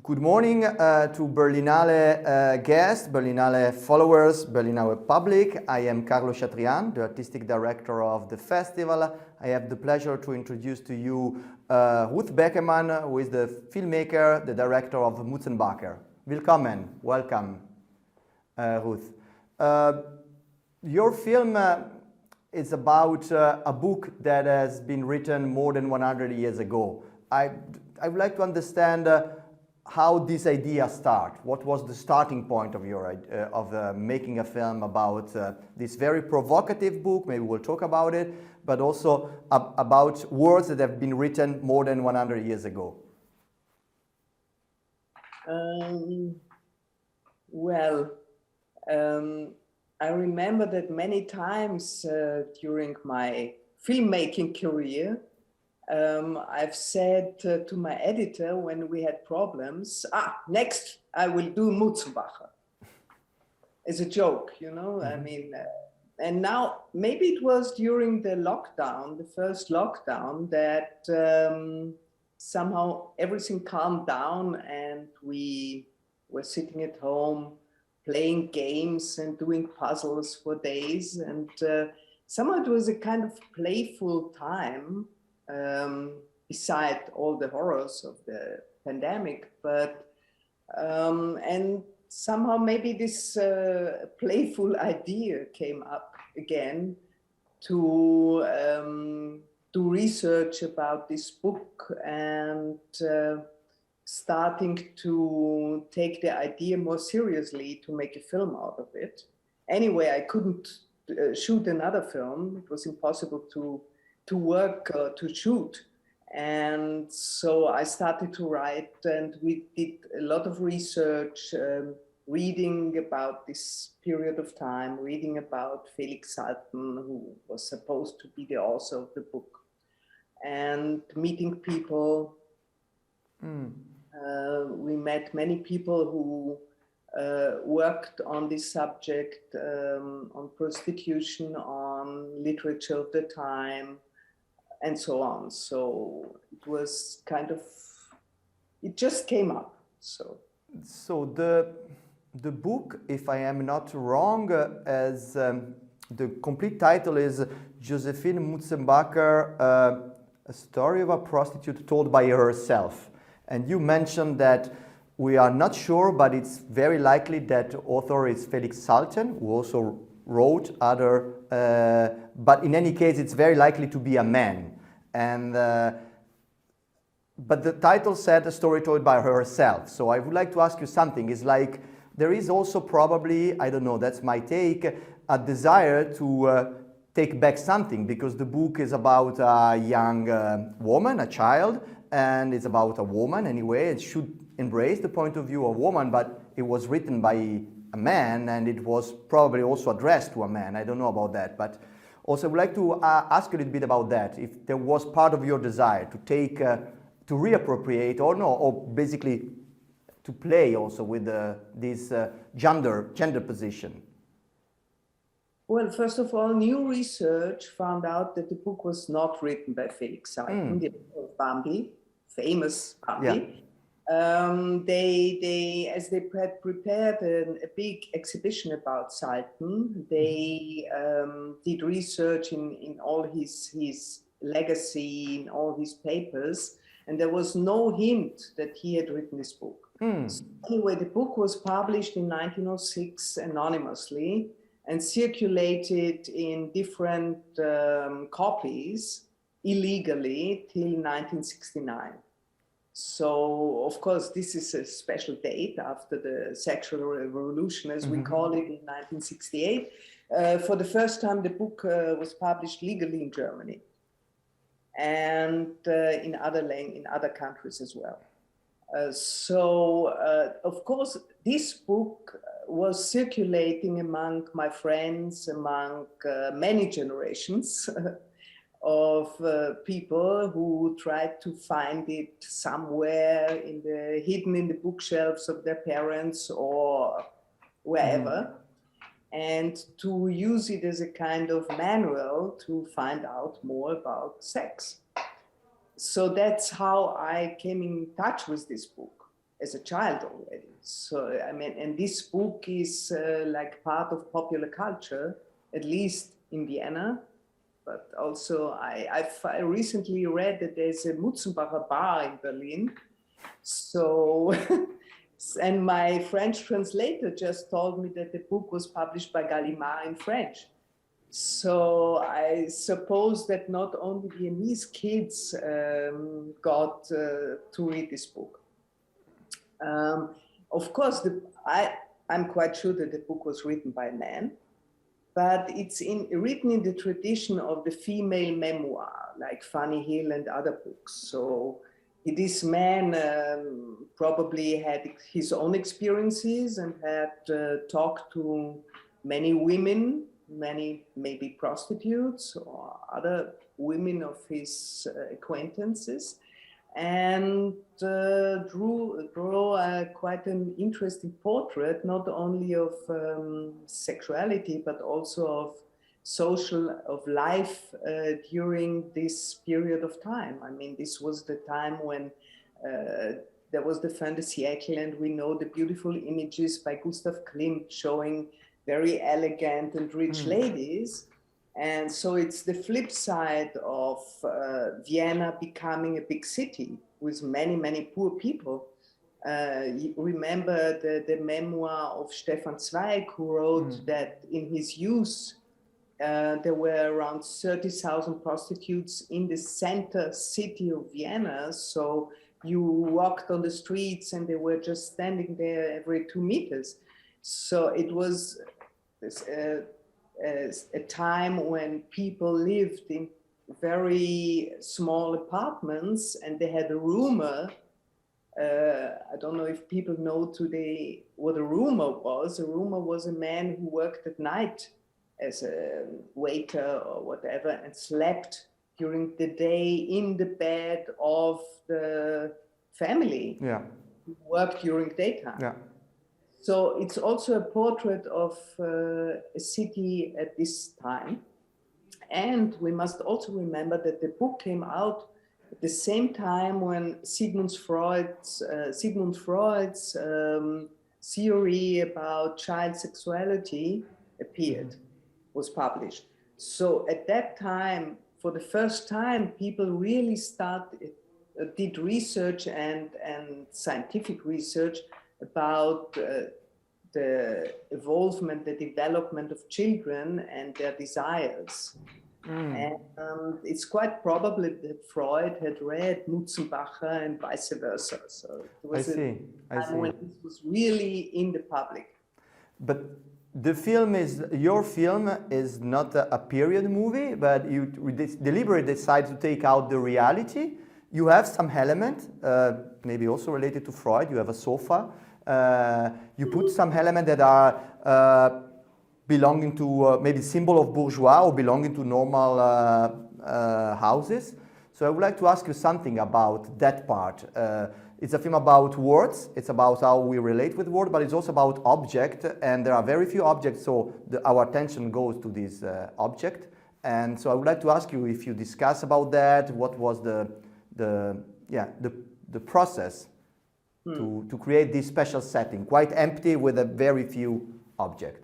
Good morning to Berlinale guests, Berlinale followers, Berlinale public. I am Carlo Chatrian, the artistic director of the festival. I have the pleasure to introduce to you Ruth Beckermann, who is the filmmaker, the director of Mutzenbacher. Willkommen, welcome, Ruth. Your film is about a book that has been written more than 100 years ago. I would like to understand how this idea started. What was the starting point of your making a film about this very provocative book? Maybe we'll talk about it, but also about words that have been written more than 100 years ago. I remember that many times during my filmmaking career, I've said to my editor when we had problems, next I will do Mutzenbacher. As a joke, you know, I mean, and now maybe it was during the lockdown, the first lockdown, that somehow everything calmed down and we were sitting at home playing games and doing puzzles for days. And somehow it was a kind of playful time. Beside all the horrors of the pandemic, but and somehow maybe this playful idea came up again to do research about this book and starting to take the idea more seriously to make a film out of it. Anyway, I couldn't shoot another film. It was impossible to work, to shoot. And so I started to write, and we did a lot of research, reading about this period of time, reading about Felix Salten, who was supposed to be the author of the book, and meeting people. We met many people who worked on this subject, on prostitution, on literature of the time, and so on. So it was kind of, it just came up. So the book, if I am not wrong, as the complete title is Josefine Mutzenbacher, a story of a prostitute told by herself. And you mentioned that we are not sure, but it's very likely that the author is Felix Salten, who also wrote other, but in any case, it's very likely to be a man. And but the title said a story told by herself. So I would like to ask you something. It's like there is also probably, I don't know, that's my take, a desire to take back something, because the book is about a young woman, a child, and it's about a woman anyway. It should embrace the point of view of a woman, but it was written by a man, and it was probably also addressed to a man. I don't know about that, but also I would like to ask a little bit about that. If there was part of your desire to take, to reappropriate, or no, or basically to play also with this gender position. Well, first of all, new research found out that the book was not written by Felix Salten, the author of Bambi, famous Bambi. Yeah. They as they had prepared a big exhibition about Salten, they did research in all his legacy, in all his papers, and there was no hint that he had written this book. So anyway, the book was published in 1906 anonymously and circulated in different copies illegally till 1969. So, of course, this is a special date after the sexual revolution, as we call it, in 1968. For the first time, the book was published legally in Germany and in other countries as well. Of course, this book was circulating among my friends, among many generations of people who tried to find it somewhere hidden in the bookshelves of their parents or wherever, and to use it as a kind of manual to find out more about sex. So that's how I came in touch with this book. as a child already. So, I mean, and this book is like part of popular culture, at least in Vienna. But also, I recently read that there's a Mutzenbacher bar in Berlin. So, and my French translator just told me that the book was published by Gallimard in French. So I suppose that not only Viennese kids got to read this book. Of course, I'm quite sure that the book was written by a man, but it's written in the tradition of the female memoir, like Fanny Hill and other books. So this man probably had his own experiences and had talked to many women, many maybe prostitutes or other women of his acquaintances, and drew quite an interesting portrait, not only of sexuality, but also of life during this period of time. I mean, this was the time when there was the fin de siècle, and we know the beautiful images by Gustav Klimt showing very elegant and rich ladies. And so it's the flip side of Vienna becoming a big city with many, many poor people. You remember the memoir of Stefan Zweig, who wrote that in his youth, there were around 30,000 prostitutes in the center city of Vienna. So you walked on the streets and they were just standing there every 2 meters. So it was a time when people lived in very small apartments, and they had a rumor. I don't know if people know today what a rumor was. A rumor was a man who worked at night as a waiter or whatever and slept during the day in the bed of the family. Yeah. Who worked during daytime. Yeah. So it's also a portrait of a city at this time. And we must also remember that the book came out at the same time when Sigmund Freud's theory about child sexuality appeared, was published. So at that time, for the first time, people really did research and scientific research about the evolvement, the development of children and their desires. And it's quite probable that Freud had read Mutzenbacher and vice versa. So it was a time when this was really in the public. But your film is not a period movie, but you deliberately decide to take out the reality. You have some element, maybe also related to Freud. You have a sofa. You put some elements that are belonging to maybe symbol of bourgeois or belonging to normal houses. So I would like to ask you something about that part. It's a film about words. It's about how we relate with words, but it's also about object. And there are very few objects, so our attention goes to this object. And so I would like to ask you if you discuss about that. What was the process to create this special setting, quite empty with a very few objects?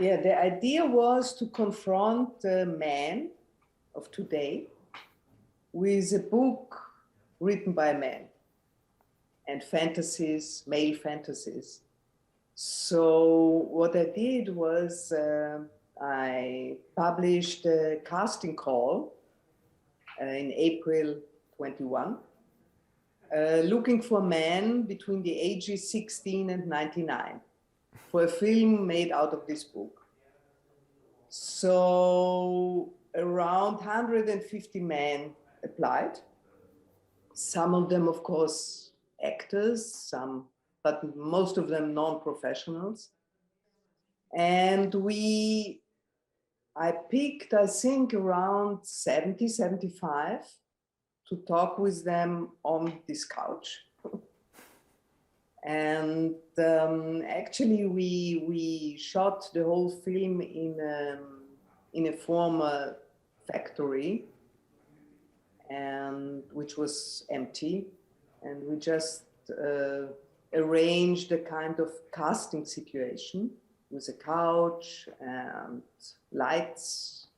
Yeah, the idea was to confront the man of today with a book written by a man and fantasies, male fantasies. So what I did was I published a casting call in April 21, looking for a man between the ages 16 and 99 for a film made out of this book. So around 150 men applied. Some of them, of course, actors, but most of them non-professionals. And I picked, I think, around 70, 75 to talk with them on this couch. And actually, we shot the whole film in a former factory, and which was empty, and we just arranged a kind of casting situation with a couch and lights,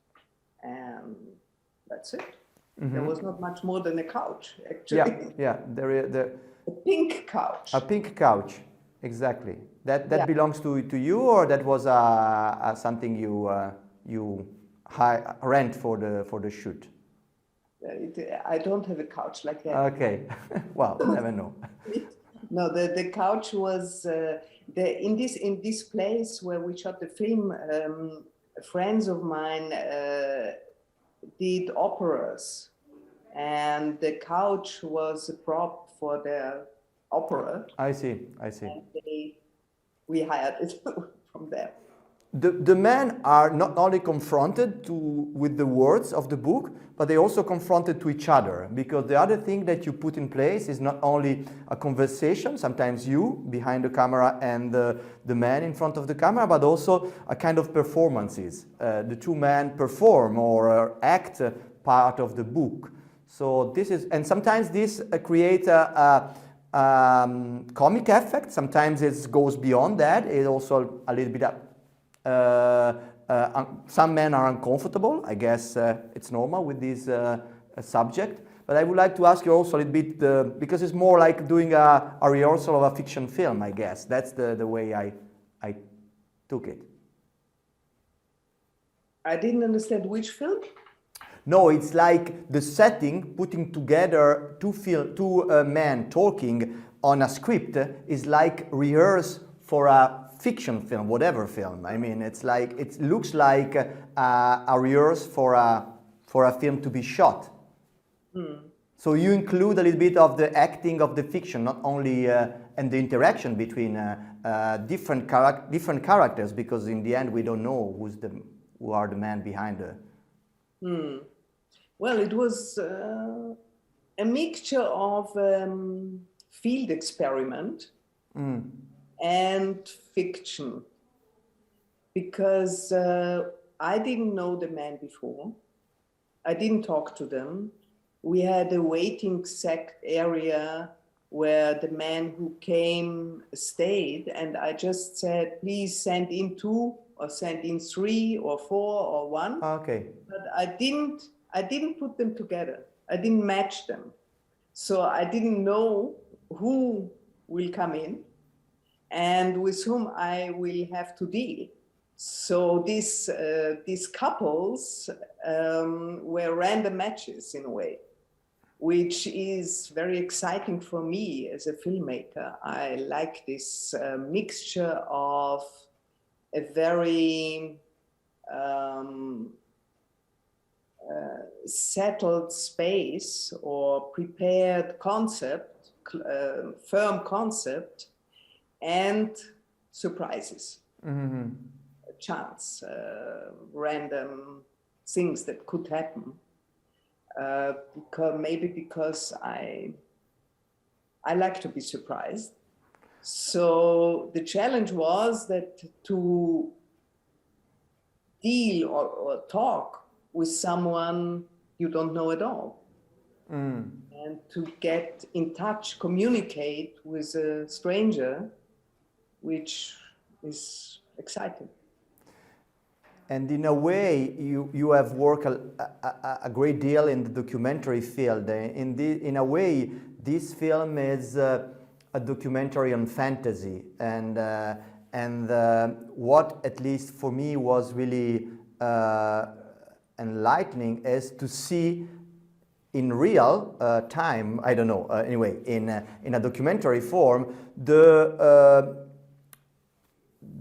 and that's it. There was not much more than a couch, actually. Yeah, A pink couch. A pink couch, exactly. That Yeah. belongs to you, or that was something you rent for the shoot? I don't have a couch like that. Okay, well, never know. No, the couch was in this place where we shot the film. Friends of mine did operas, and the couch was a prop for their opera. I see. And we hired it from them. The men are not only confronted with the words of the book, but they also confronted to each other, because the other thing that you put in place is not only a conversation, sometimes you behind the camera and the man in front of the camera, but also a kind of performances. The two men perform or act part of the book. So this is, and sometimes this creates a comic effect. Sometimes it goes beyond that. It also a little bit. Some men are uncomfortable. I guess it's normal with this subject. But I would like to ask you also a little bit, because it's more like doing a rehearsal of a fiction film, I guess. That's the way I took it. I didn't understand which film. No, it's like the setting, putting together two men talking on a script is like rehearse for a fiction film, whatever film. I mean, it's like, it looks like a rehearse for a film to be shot. So you include a little bit of the acting of the fiction, not only and the interaction between different characters, because in the end we don't know who are the men behind the. Well, it was a mixture of field experiment and fiction, because I didn't know the men before. I didn't talk to them. We had a waiting area where the men who came stayed, and I just said, please send in 2 or send in 3 or 4 or 1. Okay. But I didn't put them together. I didn't match them. So I didn't know who will come in and with whom I will have to deal. So these couples were random matches in a way, which is very exciting for me as a filmmaker. I like this mixture of a very settled space or prepared concept, firm concept, and surprises, chance, random things that could happen. Because I like to be surprised. So the challenge was that to deal or talk with someone you don't know at all, and to get in touch, communicate with a stranger, which is exciting. And in a way, you have worked a great deal in the documentary field. In a way, this film is a documentary on fantasy, and what at least for me was really enlightening is to see in real time. I don't know. Anyway, in a documentary form,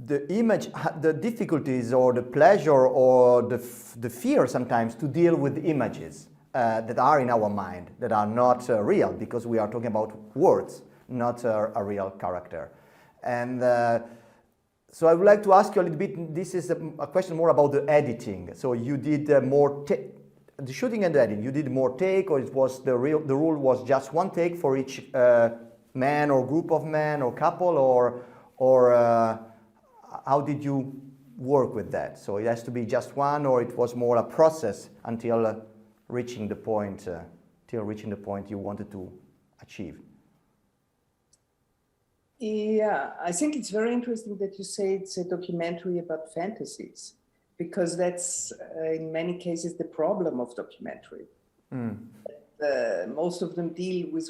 the image, the difficulties or the pleasure or the fear sometimes to deal with images that are in our mind, that are not real, because we are talking about words, not a real character. And so I would like to ask you a little bit, this is a question more about the editing. So you did more, the shooting and the editing, you did more take, or it was the rule was just one take for each man or group of men or couple, or how did you work with that? So it has to be just one, or it was more a process until reaching the point you wanted to achieve? Yeah, I think it's very interesting that you say it's a documentary about fantasies, because that's in many cases the problem of documentary. Most of them deal with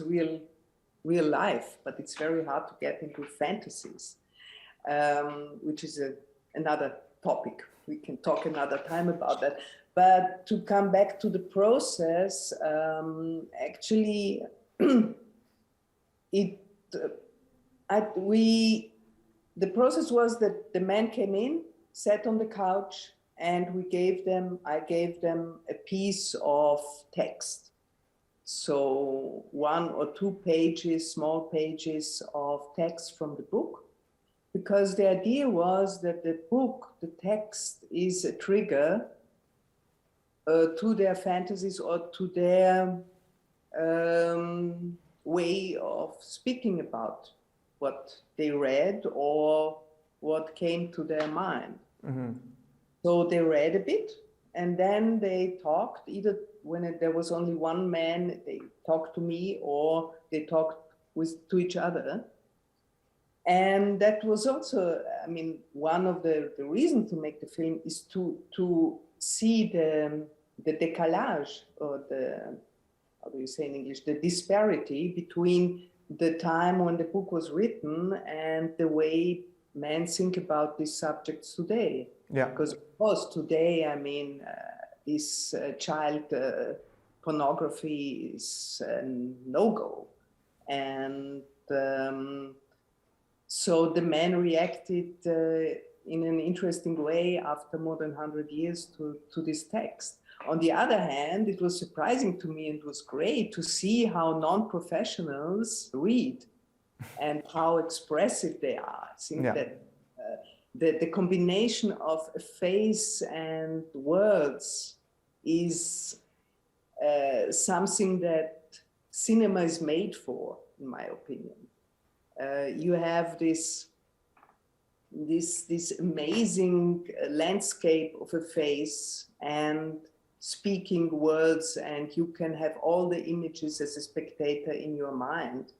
real life, but it's very hard to get into fantasies, which is another topic. We can talk another time about that. But to come back to the process, actually, the process was that the man came in, sat on the couch, and I gave them a piece of text. So 1 or 2 pages, small pages of text from the book, because the idea was that the book, the text, is a trigger to their fantasies or to their way of speaking about what they read or what came to their mind. So they read a bit, and then they talked, either when there was only one man, they talked to me, or they talked to each other. And that was also, I mean, one of the reasons to make the film is to see the décalage, or how do you say in English, the disparity between the time when the book was written and the way men think about these subjects today. Yeah. Because of course today, I mean, this child pornography is a no-go. And so the men reacted in an interesting way after more than 100 years to this text. On the other hand, it was surprising to me, and it was great to see how non-professionals read and how expressive they are. I think that the combination of a face and words is something that cinema is made for, in my opinion. You have this amazing landscape of a face and speaking words, and you can have all the images as a spectator in your mind,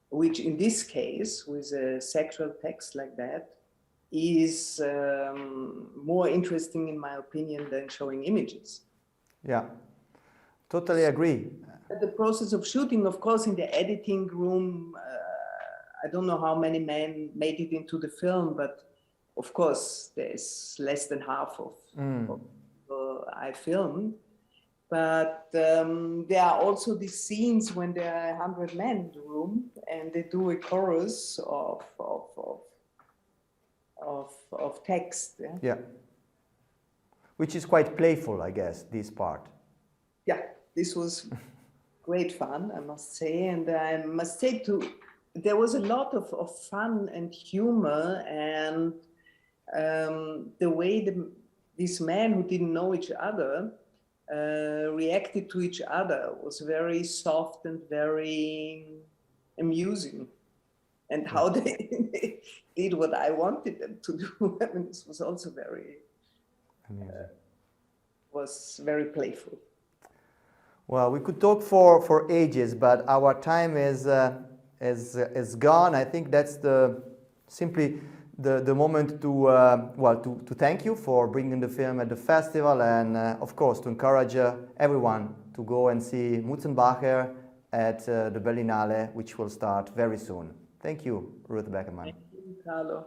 which in this case, with a sexual text like that, is more interesting, in my opinion, than showing images. Yeah, totally agree. The process of shooting, of course, in the editing room, I don't know how many men made it into the film, but of course, there's less than half of I filmed. But there are also these scenes when there are 100 men in the room, and they do a chorus of text. Yeah? Yeah. Which is quite playful, I guess, this part. Yeah, this was great fun, I must say. And I must say too, there was a lot of fun and humor, and the way these men who didn't know each other reacted to each other was very soft and very amusing. And how they did what I wanted them to do. I mean, this was also very playful. Well, we could talk for ages, but our time is gone. I think that's simply the moment to thank you for bringing the film at the festival, and of course to encourage everyone to go and see Mutzenbacher at the Berlinale, which will start very soon. Thank you, Ruth Beckermann. Thank you, Carlo.